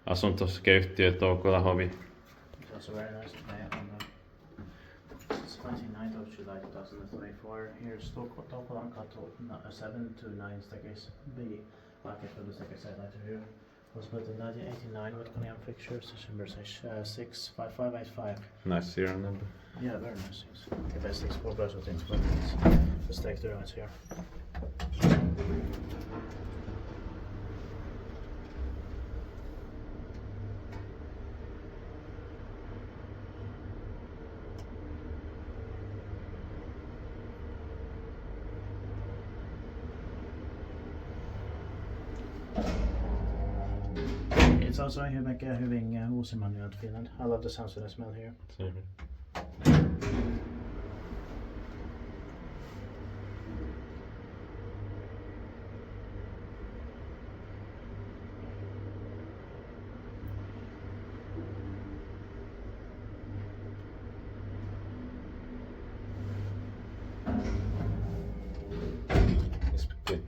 asuntosykeyhtiö Toukolahovi. It's also very nice to play on the. It's 29th of July 2024. Here's Toukolankatu 7 to 9 staircase B. Market for the staircase I'd like to view. Was built in 1989 with Kone fixtures. Chamber 65585. Nice serial number. Yeah, very nice things. The best things for those things, but let's take the runs here. It's also in Hyvinkää, Finland. I love the sounds and the smell here.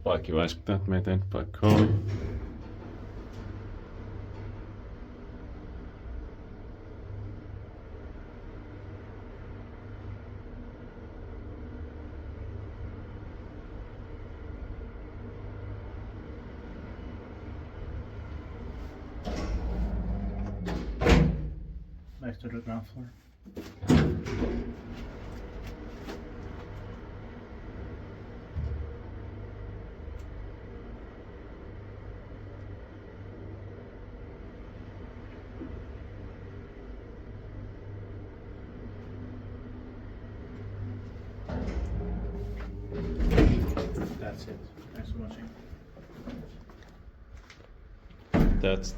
Paikki väiskuttaa, että meitä ei nyt paikka ole. Back to the ground floor. That's it. Thanks for watching. That's